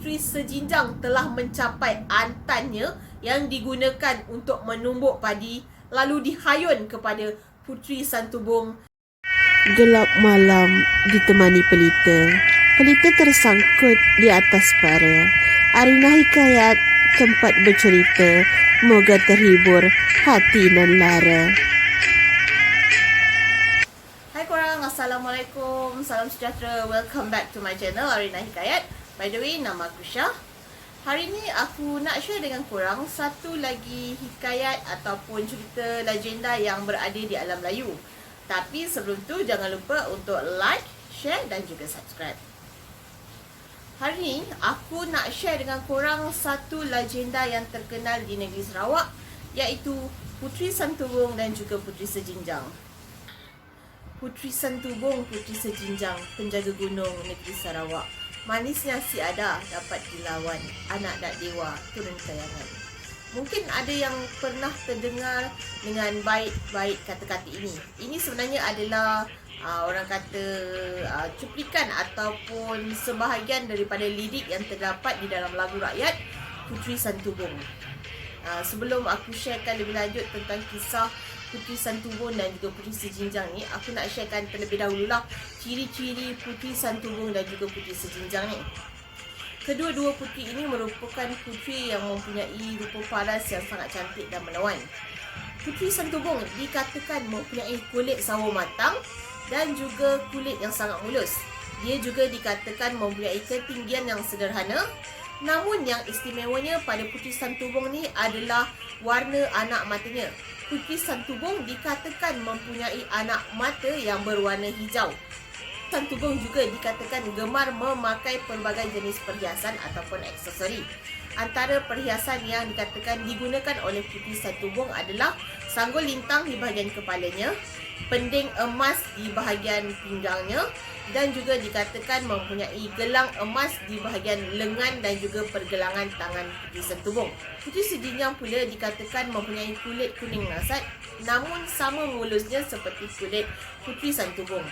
puteri sejinjang telah mencapai antannya yang digunakan untuk menumbuk padi, lalu dihayun kepada Puteri Santubong. Gelap malam ditemani pelita. Pelita tersangkut di atas para. Arina Hikayat tempat bercerita. Moga terhibur hati nan lara. Hai korang, Assalamualaikum, salam sejahtera. Welcome back to my channel Arina Hikayat. By the way, nama aku Syah. Hari ni aku nak share dengan korang satu lagi hikayat ataupun cerita legenda yang berada di alam Melayu. Tapi sebelum tu jangan lupa untuk like, share dan juga subscribe. Hari ni aku nak share dengan korang satu legenda yang terkenal di negeri Sarawak, iaitu Puteri Santubong dan juga Puteri Sejinjang. Puteri Santubong, Puteri Sejinjang, penjaga gunung negeri Sarawak. Manisnya si ada dapat dilawan, anak dak dewa turun kayangan. Mungkin ada yang pernah terdengar dengan baik-baik kata-kata ini. Ini sebenarnya adalah orang kata cuplikan ataupun sebahagian daripada lirik yang terdapat di dalam lagu rakyat Puteri Santubong. Sebelum aku sharekan lebih lanjut tentang kisah Puteri Santubong dan juga Puteri Sejinjang ni, aku nak sharekan terlebih dahululah ciri-ciri Puteri Santubong dan juga Puteri Sejinjang ni. Kedua-dua puteri ini merupakan puteri yang mempunyai rupa paras yang sangat cantik dan menawan. Puteri Santubong dikatakan mempunyai kulit sawo matang dan juga kulit yang sangat mulus. Dia juga dikatakan mempunyai ketinggian yang sederhana. Namun yang istimewanya pada Puteri Santubong ni adalah warna anak matanya. Puteri Santubong dikatakan mempunyai anak mata yang berwarna hijau. Santubong juga dikatakan gemar memakai pelbagai jenis perhiasan ataupun aksesori. Antara perhiasan yang dikatakan digunakan oleh Puteri Santubong adalah sanggul lintang di bahagian kepalanya, pending emas di bahagian pinggangnya, dan juga dikatakan mempunyai gelang emas di bahagian lengan dan juga pergelangan tangan Puteri Santubong. Puteri Sejinjang pula dikatakan mempunyai kulit kuning nasat, namun sama mulusnya seperti kulit Puteri Santubong.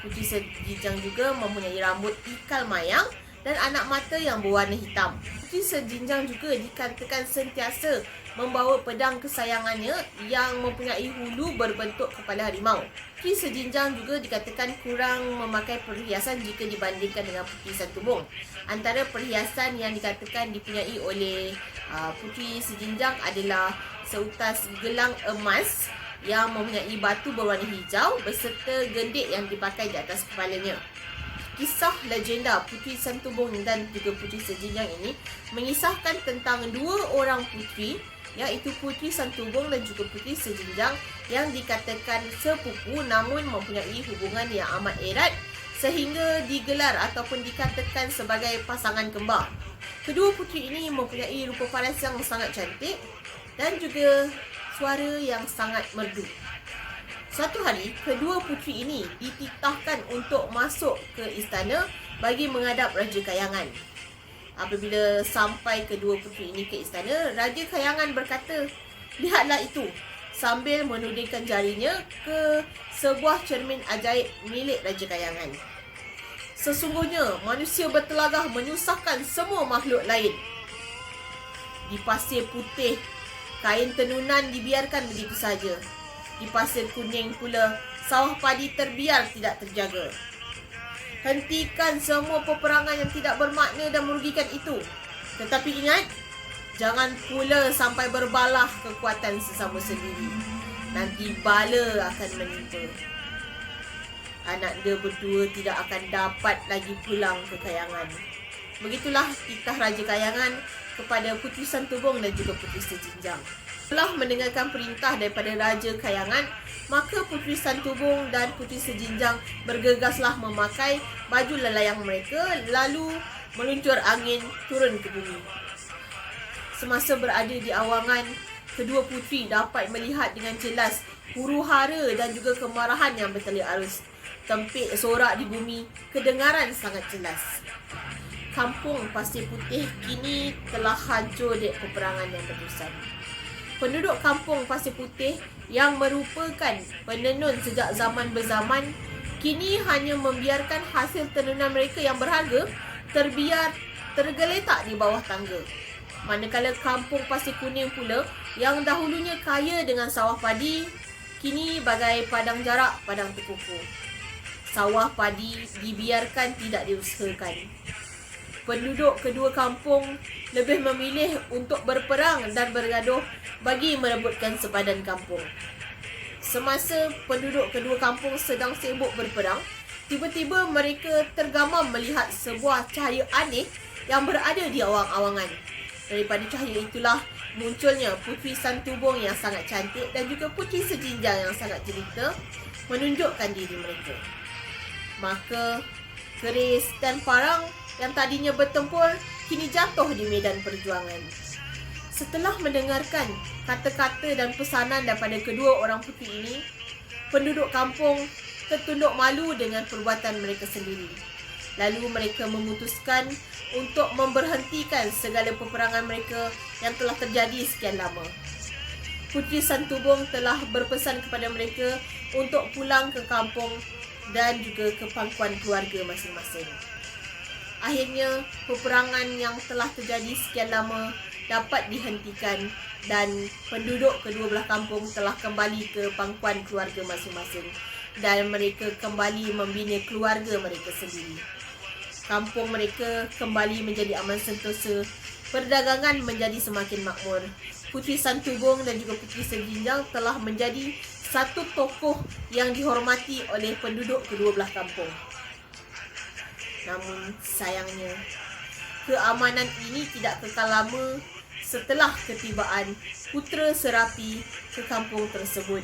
Puteri Sejinjang juga mempunyai rambut ikal mayang dan anak mata yang berwarna hitam. Puteri Sejinjang juga dikatakan sentiasa membawa pedang kesayangannya yang mempunyai hulu berbentuk kepala harimau. Puteri Sejinjang juga dikatakan kurang memakai perhiasan jika dibandingkan dengan Puteri Santubong. Antara perhiasan yang dikatakan dipunyai oleh Puteri Sejinjang adalah seutas gelang emas yang mempunyai batu berwarna hijau beserta gendik yang dipakai di atas kepalanya. Kisah legenda Puteri Santubong dan juga Puteri Sejinjang ini mengisahkan tentang dua orang puteri, iaitu Puteri Santubong dan juga Puteri Sejinjang yang dikatakan sepupu namun mempunyai hubungan yang amat erat sehingga digelar ataupun dikatakan sebagai pasangan kembar. Kedua puteri ini mempunyai rupa paras yang sangat cantik dan juga suara yang sangat merdu. Suatu hari, kedua puteri ini dititahkan untuk masuk ke istana bagi menghadap Raja Kayangan. Apabila sampai kedua puteri ini ke istana, Raja Kayangan berkata, "Lihatlah itu," sambil menudingkan jarinya ke sebuah cermin ajaib milik Raja Kayangan. "Sesungguhnya manusia bertelagah menyusahkan semua makhluk lain. Di pasir putih, kain tenunan dibiarkan begitu saja. Di pasir kuning pula, sawah padi terbiar tidak terjaga. Hentikan semua peperangan yang tidak bermakna dan merugikan itu. Tetapi ingat, jangan pula sampai berbalah kekuatan sesama sendiri. Nanti bala akan menimpa. Anak dia berdua tidak akan dapat lagi pulang ke Kayangan." Begitulah titah Raja Kayangan kepada Puteri Santubong dan juga Puteri Sejinjang. Setelah mendengarkan perintah daripada Raja Kayangan, maka Puteri Santubong dan Puteri Sejinjang bergegaslah memakai baju lelayang mereka lalu meluncur angin turun ke bumi. Semasa berada di awangan, kedua puteri dapat melihat dengan jelas huru-hara dan juga kemarahan yang bertelik arus. Tempik sorak di bumi kedengaran sangat jelas. Kampung Pasir Putih kini telah hancur di peperangan yang berterusan. Penduduk kampung Pasir Putih yang merupakan penenun sejak zaman berzaman kini hanya membiarkan hasil tenunan mereka yang berharga terbiar tergeletak di bawah tangga. Manakala kampung Pasir Kuning pula yang dahulunya kaya dengan sawah padi, kini bagai padang jarak, padang terkukur. Sawah padi dibiarkan tidak diusahakan. Penduduk kedua kampung lebih memilih untuk berperang dan bergaduh bagi merebutkan sepadan kampung. Semasa penduduk kedua kampung sedang sibuk berperang, tiba-tiba mereka tergamam melihat sebuah cahaya aneh yang berada di awang-awangan. Daripada cahaya itulah munculnya Puteri Santubong yang sangat cantik dan juga Puteri Sejinjang yang sangat jelita menunjukkan diri mereka. Maka keris dan parang yang tadinya bertempur kini jatuh di medan perjuangan. Setelah mendengarkan kata-kata dan pesanan daripada kedua orang puteri ini, penduduk kampung tertunduk malu dengan perbuatan mereka sendiri. Lalu mereka memutuskan untuk memberhentikan segala peperangan mereka yang telah terjadi sekian lama. Puteri Santubong telah berpesan kepada mereka untuk pulang ke kampung dan juga ke pangkuan keluarga masing-masing. Akhirnya, peperangan yang telah terjadi sekian lama dapat dihentikan dan penduduk kedua belah kampung telah kembali ke pangkuan keluarga masing-masing dan mereka kembali membina keluarga mereka sendiri. Kampung mereka kembali menjadi aman sentosa, perdagangan menjadi semakin makmur. Puteri Santubong dan juga Puteri Sejinjang telah menjadi satu tokoh yang dihormati oleh penduduk kedua belah kampung. Namun sayangnya, keamanan ini tidak kekal lama setelah ketibaan Putera Serapi ke kampung tersebut.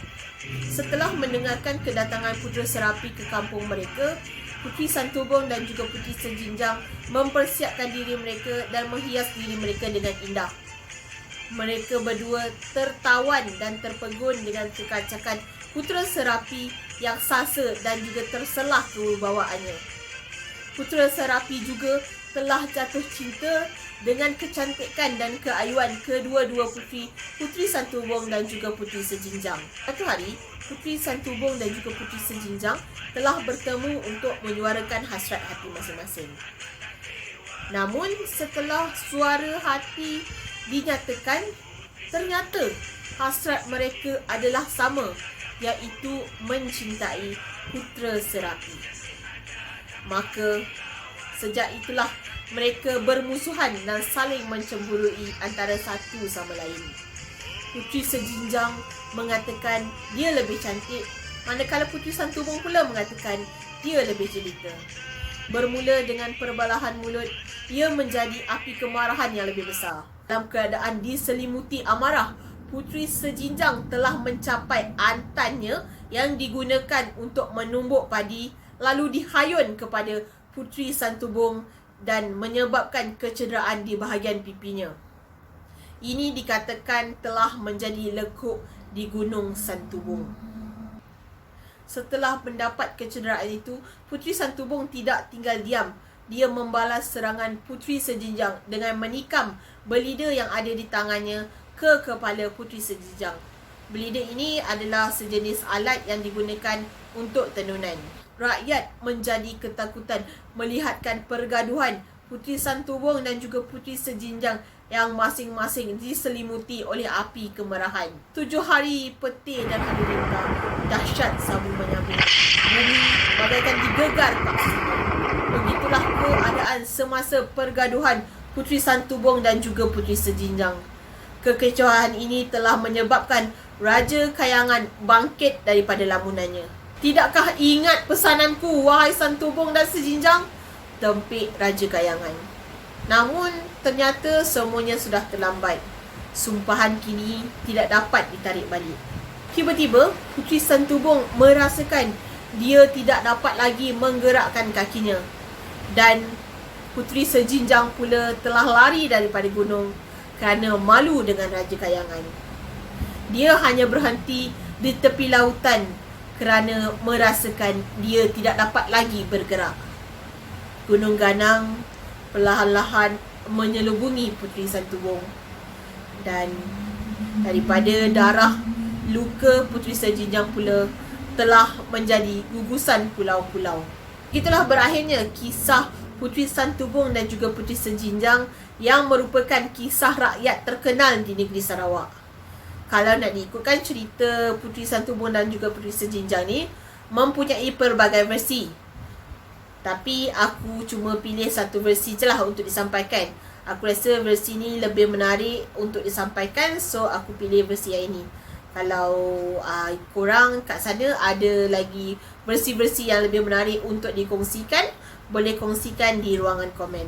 Setelah mendengarkan kedatangan Putera Serapi ke kampung mereka, Puteri Santubong dan juga Puteri Sejinjang mempersiapkan diri mereka dan menghias diri mereka dengan indah. Mereka berdua tertawan dan terpegun dengan kekancakan Putera Serapi yang sasa dan juga terselah kewibawaannya. Putera Serapi juga telah jatuh cinta dengan kecantikan dan keayuan kedua-dua puteri, Puteri Santubong dan juga Puteri Sejinjang. Satu hari, Puteri Santubong dan juga Puteri Sejinjang telah bertemu untuk menyuarakan hasrat hati masing-masing. Namun, setelah suara hati dinyatakan, ternyata hasrat mereka adalah sama, iaitu mencintai Putera Serapi. Maka, sejak itulah mereka bermusuhan dan saling mencemburui antara satu sama lain. Puteri Sejinjang mengatakan dia lebih cantik, manakala Puteri Santubong pula mengatakan dia lebih jelita. Bermula dengan perbalahan mulut, ia menjadi api kemarahan yang lebih besar. Dalam keadaan diselimuti amarah, Puteri Sejinjang telah mencapai antannya yang digunakan untuk menumbuk padi, lalu dihayun kepada Puteri Santubong dan menyebabkan kecederaan di bahagian pipinya. Ini dikatakan telah menjadi lekuk di Gunung Santubong. Setelah mendapat kecederaan itu, Puteri Santubong tidak tinggal diam. Dia membalas serangan Puteri Sejinjang dengan menikam belida yang ada di tangannya ke kepala Puteri Sejinjang. Belida ini adalah sejenis alat yang digunakan untuk tenunan. Rakyat menjadi ketakutan melihatkan pergaduhan Puteri Santubong dan juga Puteri Sejinjang yang masing-masing diselimuti oleh api kemarahan. 7 hari petir dan hari rintang, dahsyat sambung menyambung. Bumi bagaikan digegar paksa. Begitulah keadaan semasa pergaduhan Puteri Santubong dan juga Puteri Sejinjang. Kekecewaan ini telah menyebabkan Raja Kayangan bangkit daripada lamunannya. Tidakkah ingat pesananku, wahai Santubong dan Sejinjang? Tempik Raja Kayangan. Namun, ternyata semuanya sudah terlambat. Sumpahan kini tidak dapat ditarik balik. Tiba-tiba, Puteri Santubong merasakan dia tidak dapat lagi menggerakkan kakinya. Dan Puteri Sejinjang pula telah lari daripada gunung kerana malu dengan Raja Kayangan. Dia hanya berhenti di tepi lautan kerana merasakan dia tidak dapat lagi bergerak. Gunung Ganang perlahan-lahan menyelubungi Puteri Santubong. Dan daripada darah, luka Puteri Sejinjang pula telah menjadi gugusan pulau-pulau. Itulah berakhirnya kisah Puteri Santubong dan juga Puteri Sejinjang yang merupakan kisah rakyat terkenal di negeri Sarawak. Kalau nak diikutkan, cerita Puteri Santubong dan juga Puteri Sejinjang ni mempunyai pelbagai versi. Tapi aku cuma pilih satu versi je lah untuk disampaikan. Aku rasa versi ni lebih menarik untuk disampaikan, so aku pilih versi yang ini. Kalau korang kat sana ada lagi versi-versi yang lebih menarik untuk dikongsikan, boleh kongsikan di ruangan komen.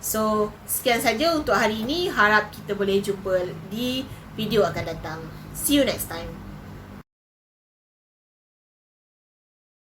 So, sekian saja untuk hari ini. Harap kita boleh jumpa di video akan datang. See you next time.